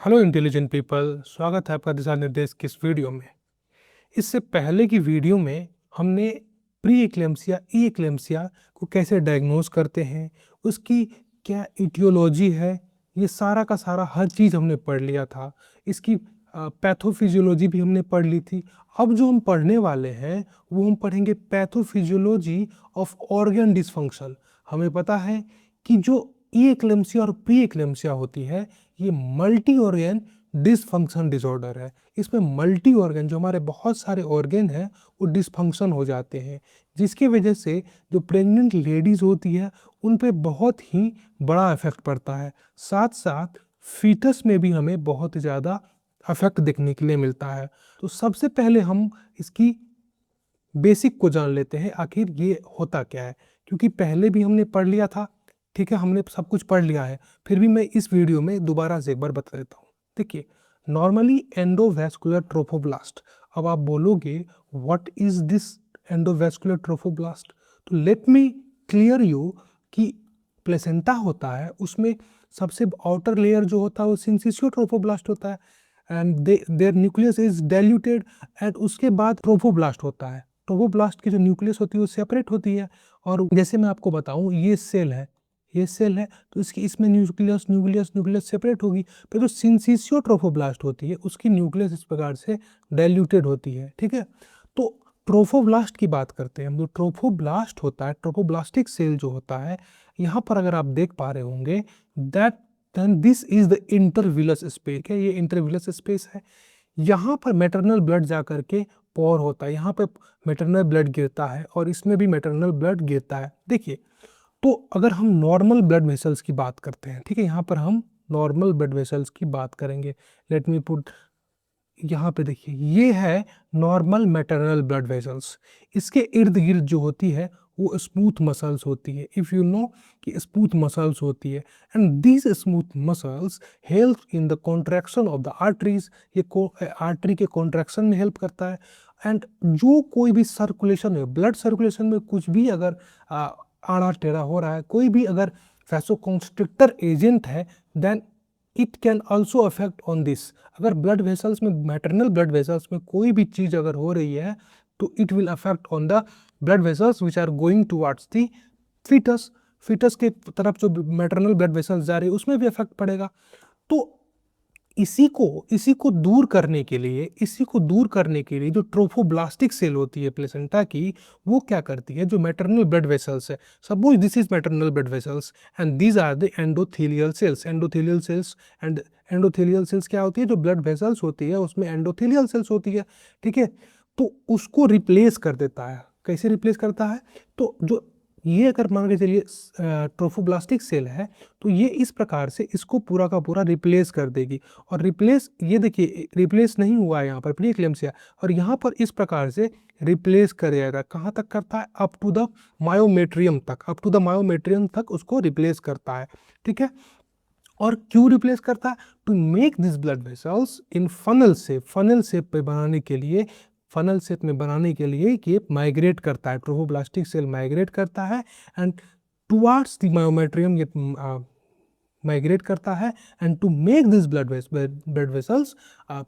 Hello intelligent people, स्वागत है आपका दिशा निर्देश की इस वीडियो में। इससे पहले की वीडियो में हमने प्री एक्लेम्सिया ई एक्लेम्सिया को कैसे डायग्नोज करते हैं, उसकी क्या इटियोलॉजी है, ये सारा का सारा हर चीज़ हमने पढ़ लिया था। इसकी पैथोफिजियोलॉजी भी हमने पढ़ ली थी। अब जो हम पढ़ने वाले हैं वो हम पढ़ेंगे पैथोफिजियोलॉजी ऑफ ऑर्गन डिसफंक्शन। हमें पता है कि जो ई एक्लेम्सिया और प्री एक्लेम्सिया होती है ये मल्टी ऑर्गन डिसफंक्शन डिसऑर्डर है। इसमें मल्टी ऑर्गन जो हमारे बहुत सारे ऑर्गन हैं वो डिसफंक्शन हो जाते हैं, जिसकी वजह से जो प्रेग्नेंट लेडीज होती है उन पे बहुत ही बड़ा इफेक्ट पड़ता है। साथ साथ फीटस में भी हमें बहुत ज़्यादा इफेक्ट देखने के लिए मिलता है। तो सबसे पहले हम इसकी बेसिक को जान लेते हैं, आखिर ये होता क्या है, क्योंकि पहले भी हमने पढ़ लिया था। ठीक है, हमने सब कुछ पढ़ लिया है, फिर भी मैं इस वीडियो में दोबारा से एक बार बता देता हूँ। देखिए, नॉर्मली एंडोवैस्कुलर ट्रोफोब्लास्ट। अब आप बोलोगे what is this endovascular trophoblast, तो लेट मी क्लियर यू कि प्लेसेंटा होता है, उसमें सबसे आउटर लेयर जो होता है वो सिंसिशियो ट्रोफोब्लास्ट होता है and there nucleus is diluted and उसके बाद ट्रोफोब्लास्ट होता है। ट्रोफोब्लास्ट की जो न्यूक्लियस होती है वो सेपरेट होती है। और जैसे मैं आपको बताऊं, ये सेल है, ये सेल है, तो इसकी इसमें न्यूक्लियस न्यूक्लियस न्यूक्लियस सेपरेट होगी। फिर जो सिंसिशियो ट्रोफोब्लास्ट होती है उसकी न्यूक्लियस इस प्रकार से डाइल्यूटेड होती है। ठीक है, तो ट्रोफोब्लास्ट की बात करते हैं हम। जो ट्रोफोब्लास्ट होता है, ट्रोफोब्लास्टिक सेल जो होता है, यहाँ पर अगर आप देख पा रहे होंगे that then this is the intervillous space है। ये इंटरविलस स्पेस है, यहाँ पर मैटरनल ब्लड जा करके पोर होता है, यहाँ पे मैटरनल ब्लड गिरता है और इसमें भी मैटरनल ब्लड गिरता है। देखिए, तो अगर हम नॉर्मल ब्लड वेसल्स की बात करते हैं, ठीक है, यहाँ पर हम नॉर्मल ब्लड वेसल्स की बात करेंगे। लेट मी पुट, यहाँ पे देखिए, ये है नॉर्मल मैटरनल ब्लड वेसल्स। इसके इर्द गिर्द जो होती है वो स्मूथ मसल्स होती है। इफ यू नो कि स्मूथ मसल्स होती है, and these smooth muscles help in the contraction of the arteries. ये आर्टरी के कॉन्ट्रैक्शन में हेल्प करता है। एंड जो कोई भी सर्कुलेशन है, ब्लड सर्कुलेशन में कुछ भी अगर आड़ा टेढ़ा हो रहा है, कोई भी अगर वैसोकंस्ट्रिक्टर एजेंट है, then it can also affect on this. अगर ब्लड वेसल्स में, मैटरनल ब्लड वेसल्स में कोई भी चीज अगर हो रही है तो it will affect on the blood vessels which are going towards the foetus. Foetus के तरफ जो मैटरनल ब्लड वेसल्स जा रही है उसमें भी इफेक्ट पड़ेगा। तो इसी को दूर करने के लिए, जो ट्रोफोब्लास्टिक सेल होती है प्लेसेंटा की, वो क्या करती है, जो मैटरनल ब्लड वेसल्स है, suppose this is maternal blood vessels and these are the endothelial cells. And endothelial cells क्या होती है, जो ब्लड वेसल्स होती है उसमें एंडोथेलियल सेल्स होती है। ठीक है, तो उसको रिप्लेस कर देता है। कैसे रिप्लेस करता है, तो जो ये अगर मान के चलिए ट्रोफोब्लास्टिक सेल है, तो ये इस प्रकार से इसको पूरा का पूरा रिप्लेस कर देगी। और रिप्लेस, ये देखिए रिप्लेस नहीं हुआ है यहाँ पर प्री एक्लेम्सिया, और यहाँ पर इस प्रकार से रिप्लेस कर जाएगा। कहाँ तक करता है, अप टू द मायोमेट्रियम तक, अप टू द मायोमेट्रियम तक उसको रिप्लेस करता है। ठीक है, और क्यों रिप्लेस करता है, to make this blood vessels in funnel shape पे बनाने के लिए, फनल शेप में बनाने के लिए कि माइग्रेट करता है, ट्रोफोब्लास्टिक सेल माइग्रेट करता है एंड टुवार्ड्स द मायोमेट्रियम ये माइग्रेट करता है and to make this blood vessels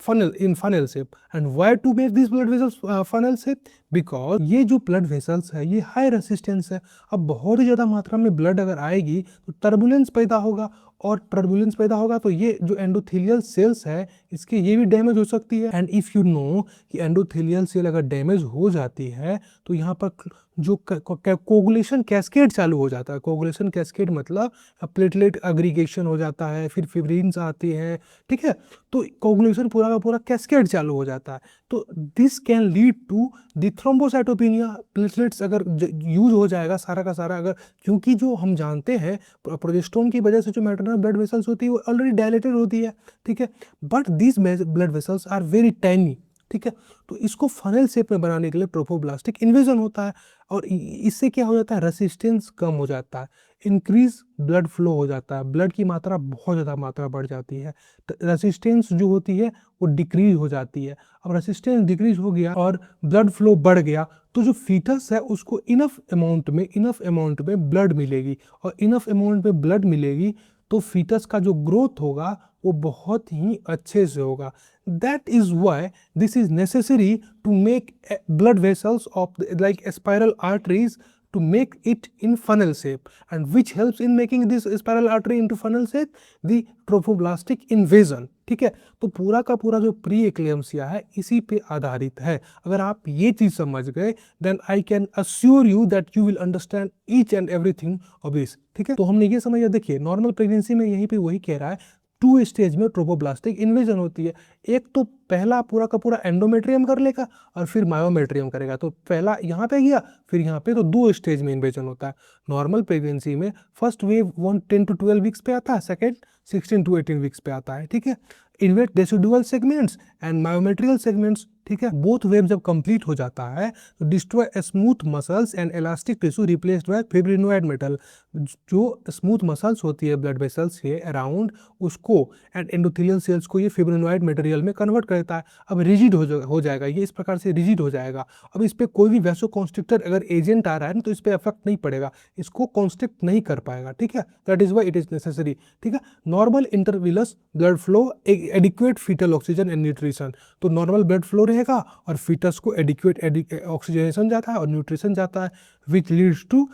funnel in funnel shape. And why to make this blood vessels funnel shape, because ये जो ब्लड वेसल्स है ये हाई रेसिस्टेंस है। अब बहुत ही ज़्यादा मात्रा में ब्लड अगर आएगी तो टर्बुलेंस पैदा होगा, और टर्बुलेंस पैदा होगा तो ये जो एंडोथेलियल सेल्स है इसके ये भी डैमेज हो सकती है। एंड इफ़ यू नो कि एंडोथेलियल सेल अगर डैमेज हो जाती है तो यहाँ पर जो कोगुलेशन कैस्केड चालू हो जाता है। कोगुलेशन कैस्केड मतलब प्लेटलेट एग्रीगेशन हो जाता है, फिर फिब्रिन्स आती हैं। ठीक है, तो कोगुलेशन पूरा का पूरा कैस्केड चालू हो जाता है। तो this can lead to the thrombocytopenia. Platelets अगर यूज हो जाएगा सारा का सारा, अगर, क्योंकि जो हम जानते हैं प्रोजेस्टेरोन की वजह से जो मैटरनल ब्लड वेसल्स होती है वो ऑलरेडी डायलेटेड होती है। ठीक है, but these blood vessels are very tiny. ठीक है, तो इसको फनल शेप में बनाने के लिए ट्रोफोब्लास्टिक इन्वेजन होता है, और इससे क्या हो जाता है, रेसिस्टेंस कम हो जाता है, इंक्रीज ब्लड फ्लो हो जाता है, ब्लड की मात्रा बहुत ज़्यादा मात्रा बढ़ जाती है, रेसिस्टेंस जो होती है वो डिक्रीज हो जाती है। अब रेसिस्टेंस डिक्रीज हो गया और ब्लड फ्लो बढ़ गया तो जो फीटस है उसको इनफ अमाउंट में ब्लड मिलेगी, और इनफ अमाउंट में ब्लड मिलेगी तो फीटस का जो ग्रोथ होगा वो बहुत ही अच्छे से होगा। That is why this is necessary to make blood vessels of like spiral arteries to make it in funnel shape, and which helps in making this spiral artery into funnel shape, the trophoblastic invasion। ठीक है, तो पूरा का पूरा जो pre eclampsia है इसी पे आधारित है। अगर आप ये चीज समझ गए then I can assure you that you will understand each and everything of this. ठीक है, तो हमने ये समझा। देखिए नॉर्मल प्रेगनेंसी में यहीं पे वही कह रहा है 2 स्टेज में ट्रोफोब्लास्टिक इन्वेजन होती है। एक तो पहला पूरा का पूरा एंडोमेट्रियम कर लेगा और फिर मायोमेट्रियम करेगा। तो पहला यहाँ पे गया फिर यहाँ पे, तो 2 स्टेज में इन्वेजन होता है। नॉर्मल प्रेगनेंसी में फर्स्ट वेव 10 to 12 वीक्स पे आता है, सेकेंड 16 to 18 वीक्स पे आता है। ठीक है, invade decidual segments and myometrial segments. ठीक है, बोथ वेव जब कंप्लीट हो जाता है तो destroy smooth muscles and elastic tissue replaced by fibrinoid metal. जो स्मूथ मसल्स होती है ब्लड वेसल्स के अराउंड उसको एंड एंडोथेलियल सेल्स को ये फिब्रिनोइड मटेरियल में कन्वर्ट करता है। अब रिजिड हो जाएगा, ये इस प्रकार से रिजिड हो जाएगा। अब इस पे कोई भी वैसोकॉन्स्ट्रिक्टर अगर एजेंट आ रहा है ना तो इस पे इफेक्ट नहीं पड़ेगा, इसको कॉन्स्ट्रिक्ट नहीं कर पाएगा। ठीक है, that is why it is necessary. ठीक है, normal intervillous blood flow, adequate fetal oxygen and nutrition. तो नॉर्मल ब्लड फ्लो रहेगा और फीटस को एडिक्वेट ऑक्सीजनेशन जाता है और न्यूट्रिशन जाता है, which leads to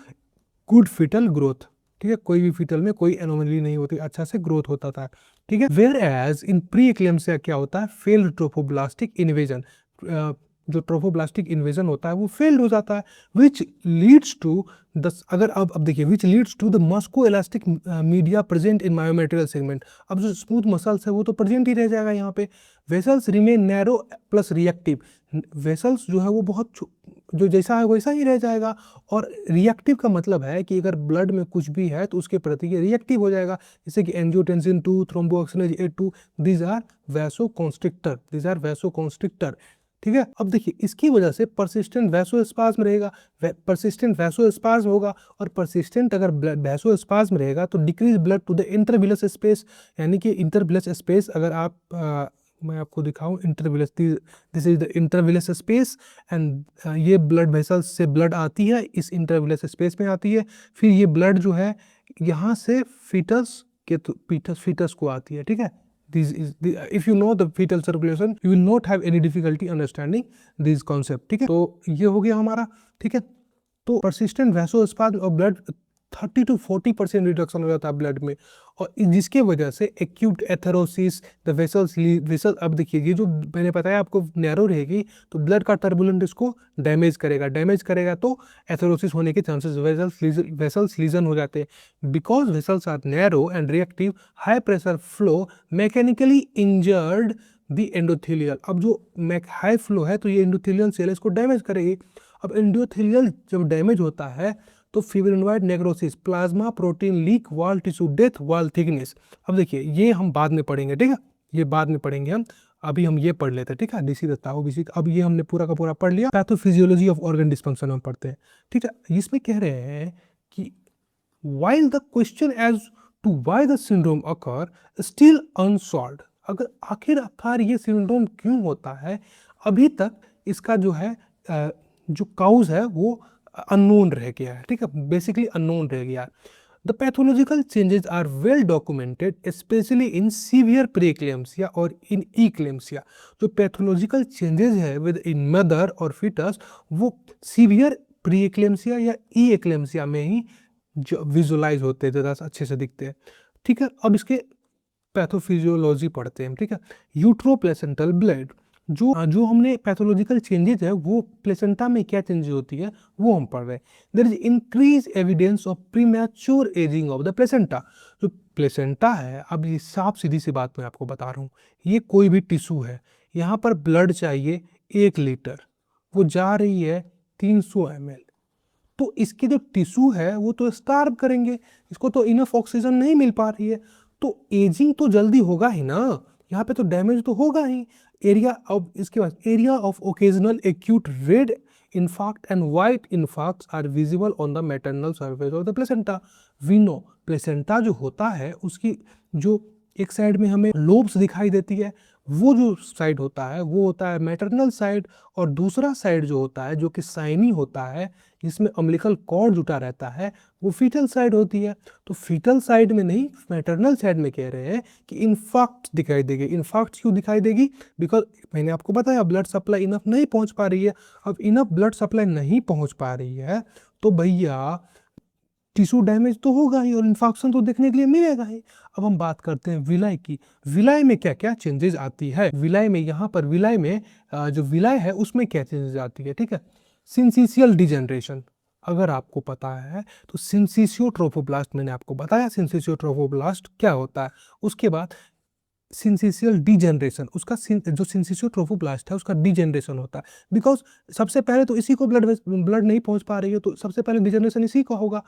good foetal growth. ठीक है, कोई भी फीटल में कोई एनोमली नहीं होती, अच्छा से ग्रोथ होता था। ठीक है, whereas in pre eclampsia क्या होता है, फेल्ड ट्रोफोब्लास्टिक इन्वेजन। जो ट्रोफोब्लास्टिक इन्वेजन होता है वो फेल्ड हो जाता है, विच लीड्स टू अगर अब देखिए which leads to the musculo elastic media present in myometrial segment. अब जो स्मूथ मसल्स है वो तो प्रेजेंट ही रह जाएगा यहाँ पे। Vessels remain narrow plus reactive. Vessels जो है वो बहुत जो जैसा है वैसा ही रह जाएगा। और रिएक्टिव का मतलब है कि अगर ब्लड में कुछ भी है तो उसके प्रति ये रिएक्टिव हो जाएगा, जैसे कि angiotensin 2, thromboxane 8-2, these are vasoconstrictor. ठीक है, अब देखिए इसकी वजह से परसिस्टेंट वैसोस्पाज्म रहेगा, परसिस्टेंट वैसोस्पाज्म होगा। और परसिस्टेंट अगर वैसोस्पाज्म रहेगा तो decrease blood to the intervillous space, यानी कि इंटरविलस स्पेस अगर आप मैं आपको दिखाऊं intervillous, this is the intervillous space and ये ब्लड वेसल्स से ब्लड आती है, इस इंटरविलस स्पेस में आती है। फिर ये ब्लड जो है यहाँ से फीटस को आती है। ठीक है, if you know the fetal circulation you will not have any difficulty understanding this concept। ठीक है, तो ये हो गया हमारा। ठीक है, तो persistent vasospasm और ब्लड 30 to 40% रिडक्शन हो जाता है ब्लड में, और जिसके वजह से एक्यूट एथेरोसिस द वेसल। अब देखिए ये जो मैंने बताया आपको नैरो रहेगी तो ब्लड का टर्बुलेंट इसको डैमेज करेगा तो एथेरोसिस होने के चांसेस, वेसल्स लीजन हो जाते हैं। Because vessels are narrow and reactive, high pressure flow mechanically injured the endothelial. अब जो हाई फ्लो है तो ये एंडोथेलियल सेल इसको डैमेज करेगी। अब एंडोथेलियल जब डैमेज होता है तो fibrinoid necrosis, plasma protein leak, wall tissue death, wall thickness. अब देखिए ये हम बाद में पढ़ेंगे। ठीक है, ये बाद में पढ़ेंगे हम, अभी हम ये पढ़ लेते हैं। ठीक है, डीसी दत्ताओ बीसी, अब ये हमने पूरा का पूरा पढ़ लिया। पैथोफिजियोलॉजी ऑफ ऑर्गन डिस्फंक्शन हम पढ़ते हैं। ठीक है, इसमें कह रहे हैं कि while the question as to why the syndrome occur still unsolved, अगर आखिरकार ये सिंड्रोम क्यों होता है अभी तक इसका जो है जो काउज है वो अननोन रह गया है। ठीक है, बेसिकली अननोन रह गया है। The pathological changes are well documented specially in severe preeclampsia और इन इक्लेम्सिया। जो पैथोलॉजिकल चेंजेस है विद इन मदर और फीटस वो सीवियर प्रीक्लेम्सिया या ई एक्लेम्सिया में ही जो विजुलाइज होते हैं, ज़्यादा अच्छे से दिखते हैं। ठीक है, अब इसके पैथोफिजियोलॉजी पढ़ते हैं। ठीक है, यूट्रोप्लेसेंटल ब्लड, जो हमने पैथोलॉजिकल चेंजेस है वो प्लेसेंटा में क्या चेंजेस होती है वो हम पढ़ रहे हैं। There is increase evidence of premature ageing of the placenta. जो प्लेसेंटा है, अब ये साफ सीधी सी बात मैं आपको बता रहा हूँ, ये कोई भी टिश्यू है, यहाँ पर ब्लड चाहिए 1 लीटर, वो जा रही है 300 ml, तो इसके जो टिश्यू है वो तो स्टार्व करेंगे, इसको तो इनफ ऑक्सीजन नहीं मिल पा रही है, तो एजिंग तो जल्दी होगा ही ना, यहाँ पे तो डैमेज तो होगा ही। इसके बाद area of occasional acute red infarct and white infarcts are visible on the maternal surface of the placenta। we know placenta जो होता है उसकी जो एक साइड में हमें लोब्स दिखाई देती है, वो जो साइड होता है वो होता है मैटरनल साइड, और दूसरा साइड जो होता है जो कि साइनी होता है, जिसमें अम्बिलिकल कॉर्ड जुटा रहता है, वो फीटल साइड होती है। तो फीटल साइड में नहीं, मैटरनल साइड में कह रहे हैं कि इन्फाक्ट दिखाई देगी। इन्फाक्ट क्यों दिखाई देगी? बिकॉज मैंने आपको बताया ब्लड सप्लाई इनफ नहीं पहुंच पा रही है। अब इनफ ब्लड सप्लाई नहीं पहुंच पा रही है तो भैया टिश्यू डैमेज तो होगा ही और इन्फेक्शन तो देखने के लिए मिलेगा ही। अब हम बात करते हैं विलाय की। विलाय में क्या क्या चेंजेस आती है? विलाय में, यहाँ पर विलाय में जो विलाय है उसमें क्या चेंजेस आती है, ठीक है। सिंसिशियल डिजेनरेशन, अगर आपको पता है तो सिंसिशियो ट्रोफोब्लास्ट, मैंने आपको बताया सिंसिशियो ट्रोफोब्लास्ट क्या होता है। उसके बाद सिंसिशियल डिजेनरेशन, उसका जो सिंसिशियो ट्रोफोब्लास्ट है उसका डिजेनरेशन होता है। बिकॉज सबसे पहले तो इसी को ब्लड नहीं पहुंच पा रही है, तो सबसे पहले डिजेनरेशन इसी का होगा।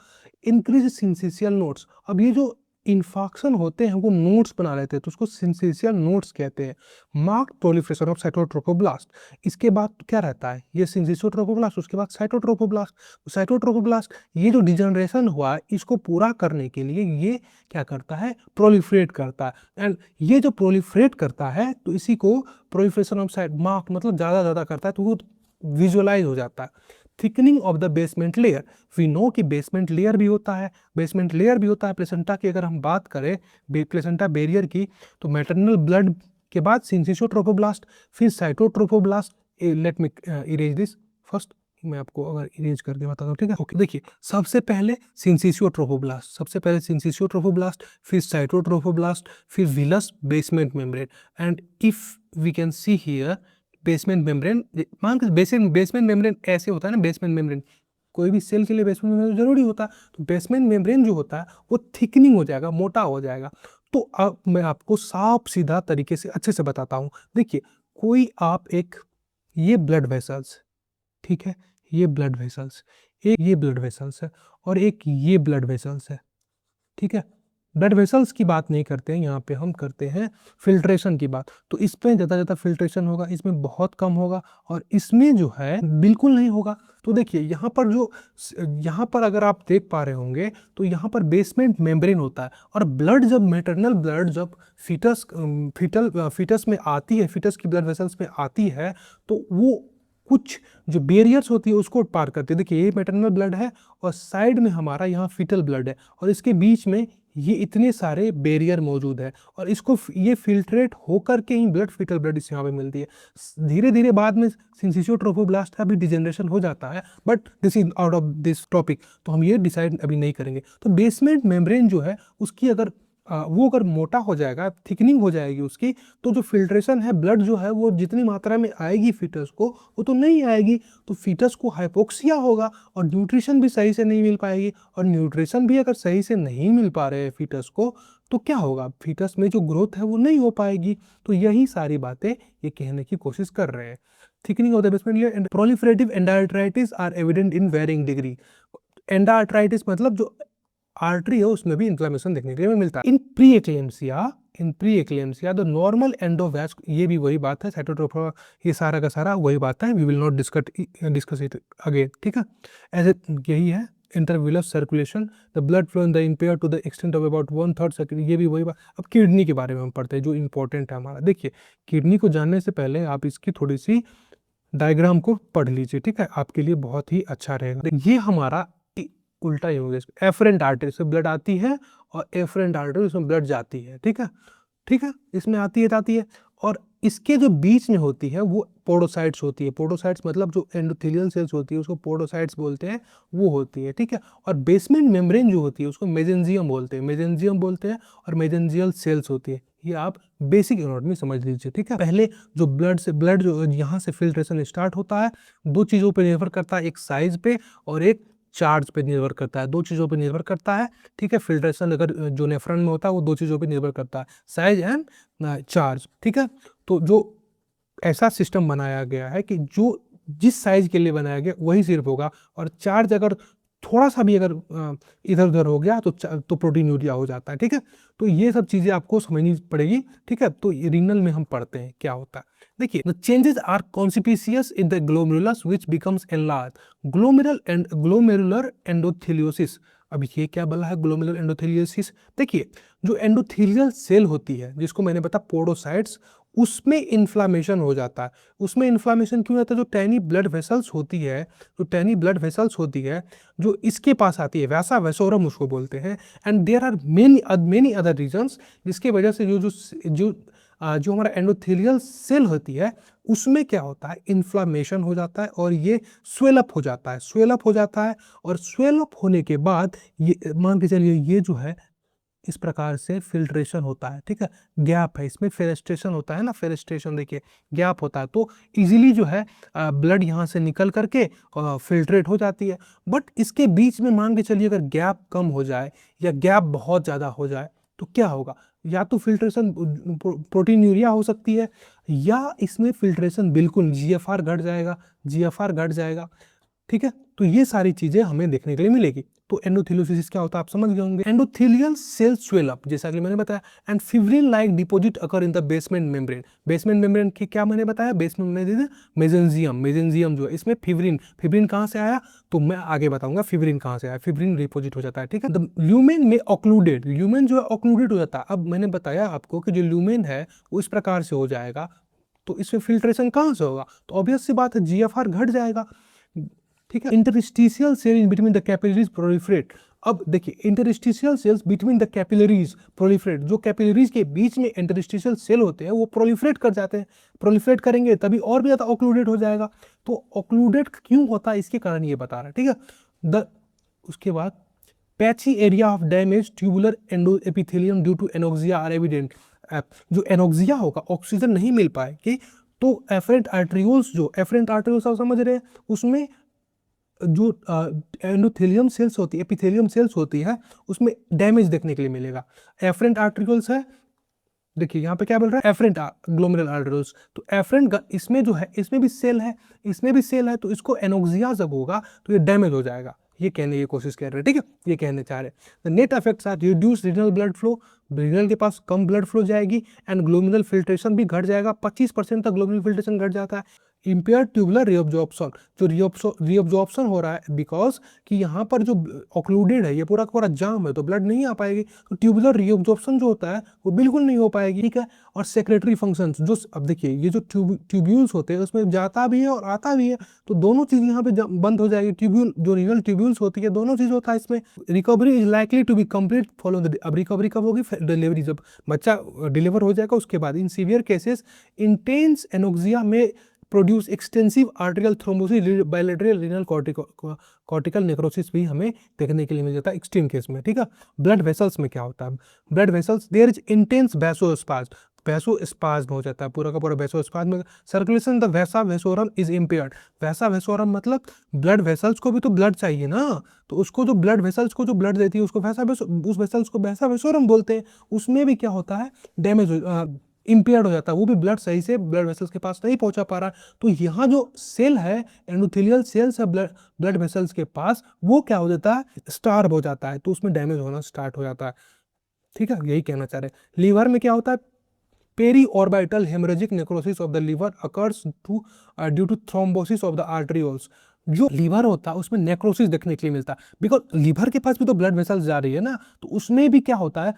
इंक्रीज सिंसिशियल नोड्स, अब ये जो इन्फेक्शन होते हैं वो नोड्स बना लेते हैं तो उसको सिंसिशियल नोड्स कहते हैं। मार्क्ड प्रोलिफरेशन ऑफ साइटोट्रोफोब्लास्ट, इसके बाद क्या रहता है? ये सिंसिशियो ट्रोफोब्लास्ट, उसके बाद साइटोट्रोफोब्लास्ट। साइटोट्रोफोब्लास्ट, ये जो डिजेनरेशन हुआ इसको पूरा करने के लिए ये क्या करता है? प्रोलिफरेट करता है। एंड ये जो प्रोलिफरेट करता है तो इसी को प्रोलिफरेशन ऑफ साइट, मार्क मतलब ज़्यादा करता है तो वो विजुअलाइज हो जाता है। Thickening of the basement layer, we know कि बेसमेंट लेयर भी होता है, बेसमेंट लेयर भी होता है प्लेसेंटा की। अगर हम बात करें प्लेसेंटा बैरियर की तो मैटरनल ब्लड के बाद सिंसिशियो ट्रोफोब्लास्ट, फिर cytotrophoblast. Let me erase this first, मैं आपको अगर इरेज करके बताता हूँ, ठीक है। ओके, देखिए सबसे पहले सिंसिशियो ट्रोफोब्लास्ट, सबसे पहले सिंसिशियो ट्रोफोब्लास्ट, फिर साइटोट्रोफोब्लास्ट, फिर villous basement membrane. And if we can see here basement membrane, मान के बेसमेंट मेम्ब्रेन ऐसे होता है ना, बेसमेंट मेम्ब्रेन कोई भी सेल के लिए बेसमेंट मेम्ब्रेन जरूरी होता है। तो बेसमेंट मेम्ब्रेन जो होता है वो थिकनिंग हो जाएगा, मोटा हो जाएगा। तो अब मैं आपको साफ सीधा तरीके से अच्छे से बताता हूँ। देखिए कोई आप एक, ये ब्लड वेसल्स, ठीक है, ये ब्लड वेसल्स, एक ये ब्लड वेसल्स है और एक ये ब्लड वेसल्स है, ठीक है। ब्लड वेसल्स की बात नहीं करते हैं यहाँ पे, हम करते हैं फिल्ट्रेशन की बात। तो इसमें ज़्यादा फिल्ट्रेशन होगा, इसमें बहुत कम होगा और इसमें जो है बिल्कुल नहीं होगा। तो देखिए यहाँ पर जो, यहाँ पर अगर आप देख पा रहे होंगे तो यहाँ पर बेसमेंट मेम्ब्रेन होता है और ब्लड जब मैटरनल ब्लड जब फीटस में आती है, फीटस की ब्लड वेसल्स में आती है तो वो कुछ जो बैरियर्स होती है उसको पार करती है। देखिए ये मैटरनल ब्लड है और साइड में हमारा यहाँ फीटल ब्लड है और इसके बीच में ये इतने सारे बैरियर मौजूद है और इसको ये फिल्ट्रेट होकर के ही ब्लड, फीटल ब्लड इस यहाँ पे मिलती है। धीरे धीरे बाद में सिंसिशियो ट्रोफोब्लास्ट का भी डिजेनरेशन हो जाता है, but this is out of this topic, तो हम ये डिसाइड अभी नहीं करेंगे। तो बेसमेंट मेम्ब्रेन जो है उसकी अगर वो अगर मोटा हो जाएगा, थिकनिंग हो जाएगी उसकी, तो जो फिल्ट्रेशन है ब्लड जो है वो जितनी मात्रा में आएगी फीटस को वो तो नहीं आएगी। तो फीटस को हाइपोक्सिया होगा और न्यूट्रिशन भी सही से नहीं मिल पाएगी। और न्यूट्रिशन भी अगर सही से नहीं मिल पा रहे हैं फीटस को तो क्या होगा? फीटस में जो ग्रोथ है वो नहीं हो पाएगी। तो यही सारी बातें ये कहने की कोशिश कर रहे हैं। Thickening of the basement layer and proliferative endarteritis are evident in varying degree. Endarteritis मतलब जो आर्टरी है उसमें भी इन्फ्लेमेशन देखने के लिए मिलता है। In pre eclampsia the normal एंडोवैस्क, ये भी वही बात है, साइटोट्रोफा, ये सारा का सारा वही बात है। We will not discuss it again, ठीक है। एज यही है intervillous circulation, the blood flow in the impair to the extent of about 1/3 second, ये भी वही बात। अब किडनी के बारे में हम पढ़ते हैं जो इंपॉर्टेंट है हमारा। देखिए किडनी को जानने से पहले आप इसकी थोड़ी सी डायग्राम को पढ़ लीजिए, ठीक है, आपके लिए बहुत ही अच्छा रहेगा। ये हमारा उल्टा ही होगा, एफरेंट आर्टरी से ब्लड आती है और एफरेंट आर्टरी उसमें ब्लड जाती है, ठीक है, ठीक है, इसमें आती है जाती है। और इसके जो बीच में होती है वो पोडोसाइट्स होती है। पोडोसाइट्स मतलब जो एंडोथेलियल सेल्स होती है उसको पोडोसाइट्स बोलते हैं, वो होती है, ठीक है। और बेसमेंट मेम्ब्रेन जो होती है उसको मेजेंजियम बोलते हैं, मेजेंजियम बोलते हैं, और मेजेंजियल सेल्स होती है। ये आप बेसिक एनाटॉमी समझ लीजिए, ठीक है। पहले जो ब्लड जो यहाँ से फिल्ट्रेशन स्टार्ट होता है, दो चीज़ों पर निर्भर करता है, एक साइज पे और एक चार्ज पे निर्भर करता है, दो चीज़ों पे निर्भर करता है, ठीक है। फिल्ट्रेशन अगर जो नेफ्रॉन में होता है वो दो चीज़ों पे निर्भर करता है, साइज एंड चार्ज, ठीक है। तो जो ऐसा सिस्टम बनाया गया है कि जो जिस साइज के लिए बनाया गया वही सिर्फ होगा, और चार्ज अगर थोड़ा सा भी अगर इधर उधर हो गया तो प्रोटीनूरिया हो जाता है, ठीक है। तो ये सब चीज़ें आपको समझनी पड़ेगी, ठीक है। तो रीनल में हम पढ़ते हैं क्या होता है। देखिए the changes are conspicuous in the glomerulus which becomes enlarge, glomerular endotheliosis. अब ये क्या बोला है ग्लोमेरुलर एंडोथेलियोसिस? देखिए जो एंडोथेलियल सेल होती है जिसको मैंने बताया पोडोसाइट्स, उसमें इन्फ्लामेशन हो जाता है। उसमें इन्फ्लामेशन क्यों होता है? जो टैनी ब्लड वेसल्स होती है, जो टैनी ब्लड वेसल्स होती है, जो इसके पास आती है, वैसा वेसोरम उसको बोलते हैं। And there are many other reasons, जिसकी वजह से जो हमारा एंडोथेलियल सेल होती है उसमें क्या होता है, इन्फ्लामेशन हो जाता है और ये स्वेलअप हो जाता है, स्वेलअप हो जाता है। और स्वेलअप होने के बाद ये मान के चलिए ये जो है इस प्रकार से फिल्ट्रेशन होता है, ठीक है, गैप है इसमें, फेनेस्ट्रेशन होता है ना, फेनेस्ट्रेशन देखिए गैप होता है, तो इजीली जो है ब्लड यहाँ से निकल करके फिल्ट्रेट हो जाती है। बट इसके बीच में मान के चलिए अगर गैप कम हो जाए या गैप बहुत ज़्यादा हो जाए तो क्या होगा? या तो फिल्ट्रेशन प्रोटीन हो सकती है, या इसमें फिल्ट्रेशन बिल्कुल जीएफआर घट जाएगा, जीएफआर घट जाएगा, ठीक है। तो ये सारी चीजें हमें देखने के लिए मिलेगी। तो एंडोथेलियोसिस क्या होता है आप समझ गए होंगे। एंडोथेलियल सेल स्वेल अप, जैसा कि मैंने बताया, and fibrin like deposit occur in the basement membrane. Basement membrane की क्या मैंने बताया? बेसमेंट में मेसेंजियम, मेसेंजियम जो है इसमें फिब्रिन, फिब्रिन कहाँ से आया तो मैं आगे बताऊंगा फिब्रिन कहाँ से आया, फिब्रिन डिपॉजिट हो जाता है, ठीक है। द ल्यूमेन में ऑक्लूडेड, ल्यूमेन जो है ऑक्लूडेड हो जाता है। अब मैंने बताया आपको कि जो ल्यूमेन है वो इस प्रकार से हो जाएगा, तो इसमें फिल्ट्रेशन कहाँ से होगा? तो ऑब्वियस सी बात है जीएफआर घट जाएगा, ठीक है। Interstitial cell in between the capillaries proliferate. अब देखिए interstitial cells between the capillaries proliferate, जो कैपिलरीज के बीच में इंटरस्टिशियल सेल होते हैं वो प्रोलिफरेट कर जाते हैं, प्रोलिफरेट करेंगे तभी और भी ज्यादा ऑक्लूडेट हो जाएगा। तो ऑक्लूडेट क्यों होता है इसके कारण ये बता रहा है, ठीक है। उसके बाद patchy area of damage tubular endo epithelium due to anoxia are evident. जो एनोक्सिया होगा, ऑक्सीजन नहीं मिल पाएगी, तो एफरेंट आर्टरियोल्स, जो एफरेंट आर्टरियोल्स आप समझ रहे हैं, उसमें जो एंडोथेलियम सेल्स होती है, एपिथेलियम सेल्स होती है, उसमें डैमेज देखने के लिए मिलेगा। एफरेंट आर्टरियोल्स है, देखिए यहाँ पे क्या बोल रहा है, एफरेंट ग्लोमेरुलर आर्टरियोल्स। तो एफरेंट इसमें जो है, इसमें भी सेल है, इसमें भी सेल है, तो इसको एनोक्सिया जब होगा तो ये डैमेज हो जाएगा, ये कहने की कोशिश कर रहे हैं, ठीक है, ये कहने चाह रहे हैं। Net effects are reduce renal blood flow, renal के पास कम ब्लड फ्लो जाएगी, एंड ग्लोमेरुलर फिल्ट्रेशन भी घट जाएगा, 25% तक ग्लोमेरुलर फिल्ट्रेशन घट जाता है। इम्पेयर ट्यूबुलर रीअब्जॉर्प्शन, जो रीअब्जॉर्प्शन हो रहा है बिकॉज कि यहाँ पर जो ऑक्लूडेड है, ये पूरा का पूरा जाम है, तो ब्लड नहीं आ पाएगी, तो ट्यूबुलर रीअब्जॉर्प्शन जो होता है वो बिल्कुल नहीं हो पाएगी, ठीक है। और सेक्रेटरी फंक्शंस, जो अब देखिए ये जो ट्यूब्यूल्स होते हैं उसमें जाता भी है और आता भी है, तो दोनों चीज यहाँ पे बंद हो जाएगी। ट्यूब्यूल जो रीनल ट्यूब्यूल्स होती है, दोनों चीज होता है इसमें। Recovery is likely to be complete follow the, अब रिकवरी कब होगी? डिलीवरी, जब बच्चा डिलीवर हो जाएगा उसके बाद। In severe cases intense anoxia में produce extensive arterial thrombosis, bilateral renal cortical necrosis भी हमें देखने के लिए मिल जाता है एक्सट्रीम केस में, ठीक है। ब्लड वेसल्स में क्या होता है? Blood vessels there is intense vasospasm, vasospasm हो जाता है, पूरा का पूरा वैसोस्पाज्म। सर्कुलेशन द वैसा वेसोरम इज इम्पेयर्ड, वैसा वेसोरम मतलब ब्लड वेसल्स को भी तो ब्लड चाहिए ना, तो उसको जो ब्लड वेसल्स को जो ब्लड देती है उसको उस वेसल्स को वैसा वेसोरम बोलते हैं। उसमें भी क्या होता है? डैमेज, इम्पेयर्ड हो जाता है, वो भी ब्लड सही से ब्लड वेसल्स के पास नहीं पहुंचा पा रहा। तो यहाँ जो सेल है, एंडोथेलियल सेल्स है ब्लड वेसल्स के पास, वो क्या हो जाता है? स्टार्व हो जाता है, तो उसमें डैमेज होना स्टार्ट हो जाता है, ठीक है, यही कहना चाह रहे हैं। लीवर में क्या होता है? Peri orbital haemorrhagic necrosis of the liver occurs due to thrombosis of the arterioles. जो लीवर होता है उसमें नेक्रोसिस देखने के लिए मिलता है, बिकॉज लीवर के पास भी तो ब्लड वेसल्स जा रही है ना, तो उसमें भी क्या होता है?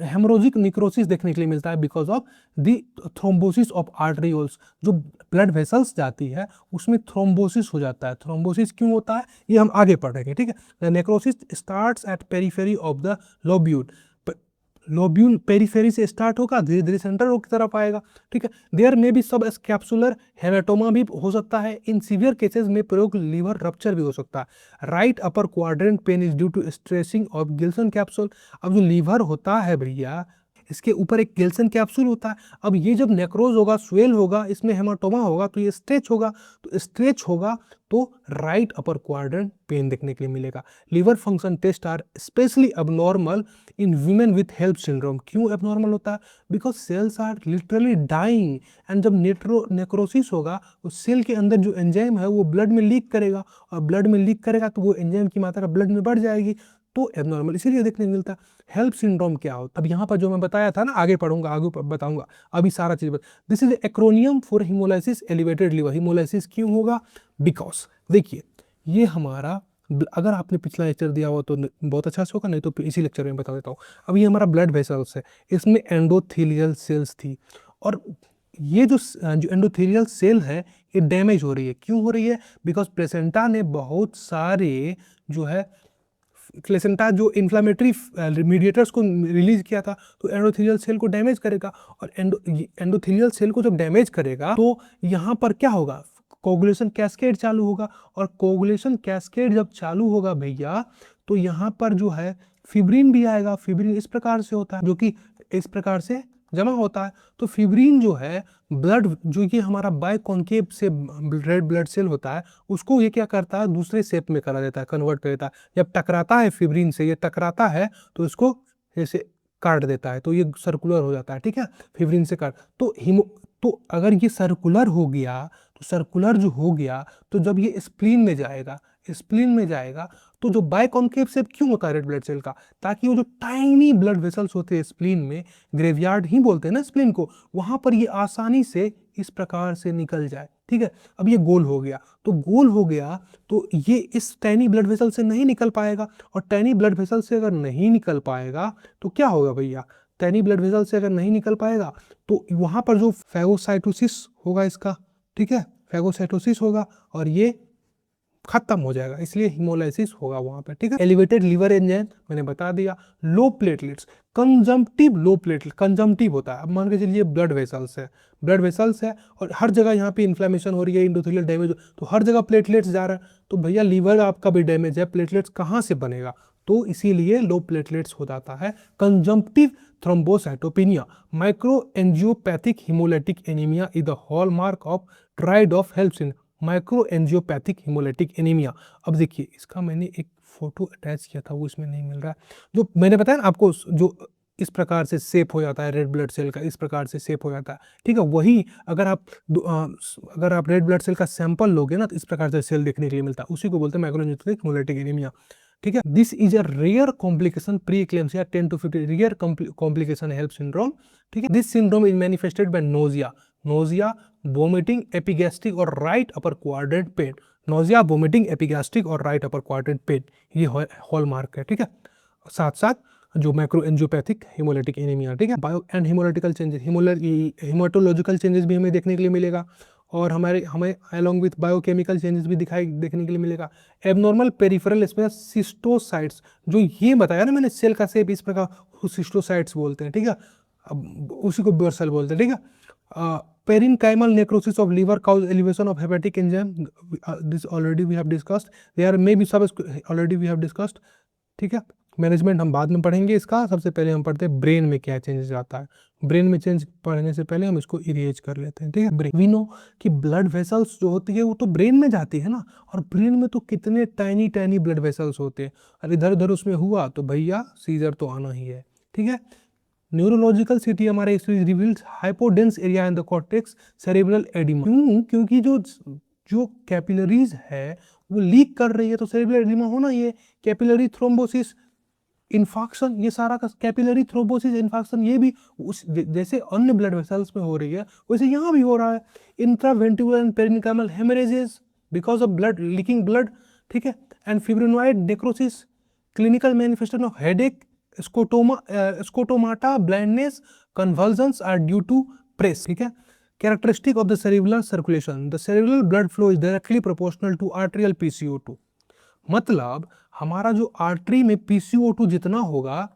हेमरोजिक नेक्रोसिस देखने के लिए मिलता है because of the thrombosis of arterioles. जो ब्लड वेसल्स जाती है उसमें थ्रोम्बोसिस हो जाता है। थ्रोम्बोसिस क्यों होता है ये हम आगे पढ़ेंगे, ठीक है। The necrosis starts at periphery of the lobule, lobule periphery से स्टार्ट होगा, धीरे धीरे सेंटर की तरफ आएगा, ठीक है। देयर में भी सब कैप्सुलर हेमेटोमा भी हो सकता है। इन सीवियर केसेस में प्रयोग लिवर रप्चर भी हो सकता है। Right upper quadrant pain is due to stretching of Glisson capsule. अब जो लीवर होता है भैया, इसके ऊपर एक गिल्सन कैप्सूल होता है। अब ये जब नेक्रोज होगा, स्वेल होगा, इसमें हेमाटोमा होगा, तो ये स्ट्रेच होगा, तो स्ट्रेच होगा तो राइट अपर क्वाड्रेंट पेन देखने के लिए मिलेगा। Liver function test are specially abnormal in women with HELLP syndrome. क्यों एबनॉर्मल होता है? Because cells are literally dying, and जब नेक्रोसिस होगा तो सेल के अंदर जो एंजाइम है वो ब्लड में लीक करेगा, और ब्लड में लीक करेगा तो वो एंजाइम की मात्रा ब्लड में बढ़ जाएगी, तो एबनॉर्मल इसीलिए देखने को मिलता है। हेल्प सिंड्रोम क्या होता है? अब यहाँ पर जो मैं बताया था ना, आगे पढ़ूंगा, आगे बताऊंगा, अभी सारा चीज this is acromion for haemolysis elevated liver. Haemolysis क्यों होगा? बिकॉज देखिए ये हमारा, अगर आपने पिछला लेक्चर दिया हो तो बहुत अच्छा से होगा, नहीं तो इसी लेक्चर में बता देता हूँ। अब ये हमारा ब्लड वेसल्स है, इसमें एंडोथेलियल सेल्स थी, और ये जो एंडोथेलियल सेल है ये डैमेज हो रही है। क्यों हो रही है? बिकॉज प्लेसेंटा ने बहुत सारे जो है प्लेसेंटा जो इन्फ्लामेटरी मीडिएटर्स को रिलीज किया था, तो एंडोथेलियल सेल को डैमेज करेगा। और एंडोथेलियल सेल को जब डैमेज करेगा तो यहाँ पर क्या होगा? कोगुलेशन कैस्केड चालू होगा। और कोगुलेशन कैस्केड जब चालू होगा भैया, तो यहाँ पर जो है फिब्रिन भी आएगा। फिब्रिन इस प्रकार से होता है, जो कि इस प्रकार से जमा होता है। तो फिब्रिन जो है ब्लड, जो कि हमारा बाइकॉन्केव से रेड ब्लड सेल होता है, उसको ये क्या करता है? दूसरे शेप में करा देता है, कन्वर्ट कर देता है। जब टकराता है फिब्रिन से, ये टकराता है तो इसको ऐसे काट देता है, तो ये सर्कुलर हो जाता है। ठीक है, फिब्रिन से काट तो अगर ये सर्कुलर हो गया, तो सर्कुलर जो हो गया, तो जब ये स्प्लीन में जाएगा, स्प्लीन में जाएगा, तो जो बाइकॉन्केव शेप क्यों होता है रेड ब्लड सेल का? ताकि वो जो टाइनी ब्लड वेसल्स होते हैं स्प्लीन में, ग्रेवयार्ड ही बोलते हैं ना स्प्लीन को, वहां पर ये आसानी से इस प्रकार से निकल जाए। ठीक है, अब ये गोल हो गया, तो गोल हो गया तो ये इस टाइनी ब्लड वेसल से नहीं निकल पाएगा। और टाइनी ब्लड वेसल से अगर नहीं निकल पाएगा तो क्या होगा भैया? टाइनी ब्लड वेसल से अगर नहीं निकल पाएगा तो वहां पर जो फैगोसाइटोसिस होगा इसका, ठीक है, फैगोसाइटोसिस होगा और ये खत्म हो जाएगा, इसलिए हिमोलाइसिस होगा वहां पे। ठीक है, एलिवेटेड लिवर एंजाइम मैंने बता दिया। Low platelets, consumptive low platelet, consumptive होता है। अब मान के चलिए ब्लड वेसल्स है, ब्लड वेसल्स है और हर जगह यहाँ पे इन्फ्लेमेशन हो रही है, एंडोथेलियल डैमेज, तो हर जगह प्लेटलेट्स जा रहा है, तो भैया लीवर आपका भी डैमेज है, प्लेटलेट्स कहाँ से बनेगा? तो इसीलिए लो प्लेटलेट्स हो जाता है। Consumptive thrombocytopenia, micro angiopathic haemolytic anaemia is the hallmark of tried of HELLP syndrome, micro angiopathic haemolytic anaemia. अब देखिए इसका मैंने एक फोटो अटैच किया था, वो इसमें नहीं मिल रहा है। जो मैंने बताया ना आपको, जो इस प्रकार से शेप हो जाता है रेड ब्लड सेल का, इस प्रकार से शेप हो जाता है। ठीक है, वही अगर आप रेड ब्लड सेल का सैंपल लोगे ना, तो इस प्रकार से सेल देखने के लिए मिलता है, उसी को बोलते हैं माइक्रो एंजियोपैथिक हिमोलाइटिक एनीमिया। ठीक है, this is a rare complication pre eclampsia 10 to 50 rare complication HELLP syndrome. ठीक है, this syndrome is manifested by nausea, vomiting, epigastric और right upper quadrant pain. Nausea, vomiting, epigastric और right upper quadrant pain, ये hallmark है। ठीक है, साथ साथ जो मैक्रो एंजियोपैथिक हिमोलाइटिक एनीमिया। ठीक है, बायो एंड हिमोलाइटिकल चेंजेस, हिमोटोलॉजिकल चेंजेस भी हमें देखने के लिए मिलेगा, और हमें अलोंग विथ बायोकेमिकल चेंजेस भी देखने के लिए मिलेगा। एबनॉर्मल पेरिफेरल स्पेस सिस्टोसाइट्स, जो ये बताया ना मैंने, सेल का शेप इस प्रकार, सिस्टोसाइट्स बोलते हैं। ठीक है, अब उसी को ब्लड सेल बोलते हैं। ठीक है, parenchymal necrosis of liver causes elevation of hepatic enzyme, this already we have discussed, there may be सब ऑलरेडी वी हैव डिस्कस्ड। ठीक है, मैनेजमेंट हम बाद में पढ़ेंगे इसका, सबसे पहले हम पढ़ते हैं ब्रेन में क्या चेंजेस आता है। ब्रेन में चेंज पढ़ने से पहले हम इसको इरेज कर लेते हैं। ठीक है, ब्रेन, वी नो कि ब्लड वेसल्स जो होती है वो तो ब्रेन में जाती है ना, और ब्रेन में तो कितने टाइनी टाइनी ब्लड वेसल्स होते हैं, और इधर उधर उसमें हुआ तो भैया सीजर तो आना ही है। ठीक है, न्यूरोलॉजिकल सिटी हमारे reveals hypodense area in the cortex, cerebral oedema. क्यों? क्योंकि जो कैपिलरीज है वो लीक कर रही है, तो सेरेब्रल एडिमा होना ही है। कैपिलरी थ्रोम्बोसिस, इन्फाक्शन, ये सारा का कैपिलरी थ्रोम्बोसिस इन्फाक्शन, ये भी उस जैसे अन्य ब्लड वेसल्स में हो रही है वैसे यहाँ भी हो रहा है। Intraventricular and parenchymal haemorrhages because of blood leaking blood. ठीक है, and fibrinoid necrosis, clinical manifestation of headache, scotomata, blindness, convulsions are due to press. ठीक है, characteristic of the cerebral circulation, the cerebral blood flow is directly proportional to arterial PCO2। मतलब हमारा जो artery में PCO2 जितना होगा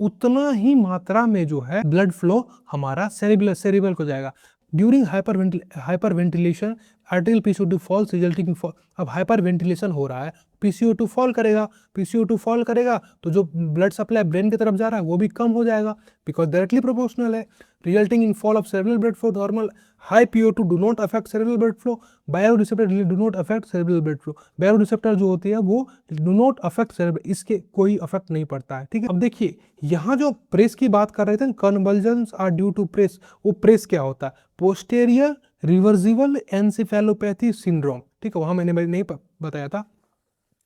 उतना ही मात्रा में जो है ब्लड फ्लो हमारा सेरिब्रल को जाएगा। During hyperventilation arterial PCO2 falls resulting in fall. अब हाइपरवेंटिलेशन हो रहा है, PCO2 फॉल करेगा, PCO2 फॉल करेगा तो जो ब्लड सप्लाई ब्रेन की तरफ जा रहा है वो भी कम हो जाएगा, बिकॉज डायरेक्टली प्रोपोर्शनल है। Resulting in fall of cerebral blood flow, normal high PO2 do not affect cerebral blood flow, baroreceptor do not affect cerebral blood flow. Baroreceptor जो होती है वो डू नॉट अफेक्ट सेरेब्रल, इसके कोई affect नहीं पड़ता है। ठीक है, अब देखिए यहाँ जो प्रेस की बात कर रहे थे, convulsions are due to PRES, वो प्रेस क्या होता है? Posterior reversible encephalopathy syndrome. ठीक है, वहां मैंने नहीं बताया था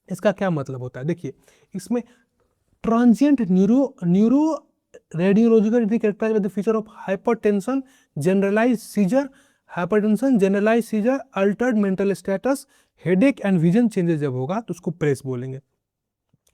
इसका क्या मतलब होता है। देखिए इसमें transient neuro radiological characterised by the feature of hypertension, generalised seizure, hypertension, generalised seizure, altered mental status, headache and vision changes जब होगा तो उसको प्रेस बोलेंगे।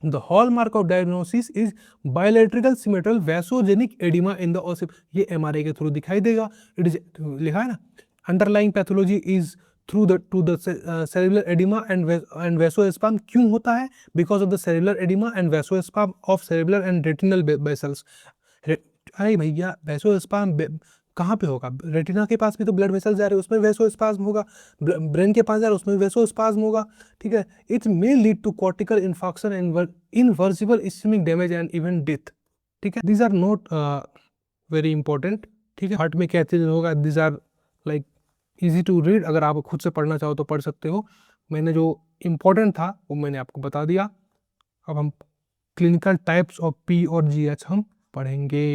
The hallmark of diagnosis is bilateral symmetrical vasogenic oedema in the ओसिप। ये MRI के through दिखाई देगा। इट इज लिखा है ना, underlying pathology is through the two the cellular oedema and vasospasm. क्यों होता है? Because of the cellular oedema and vasospasm of cerebral and retinal vessels. अरे भैया, वैसोस्पाज्म कहाँ पे होगा? रेटिना के पास भी तो ब्लड वेसल्स जा रहे हैं, उसमें वैसोस्पाज्म होगा। ब्रेन के पास जा रहा है, उसमें वैसोस्पाज्म होगा। ठीक है, it may lead to cortical infarction and irreversible ischaemic damage and even death. ठीक है, these are not very important. ठीक है, हार्ट में क्या चीज होगा, these are like easy to read. अगर आप खुद से पढ़ना चाहो तो पढ़ सकते हो। मैंने जो इम्पोर्टेंट था वो मैंने आपको बता दिया। अब हम क्लिनिकल टाइप्स ऑफ पी और जीएच हम पढ़ेंगे।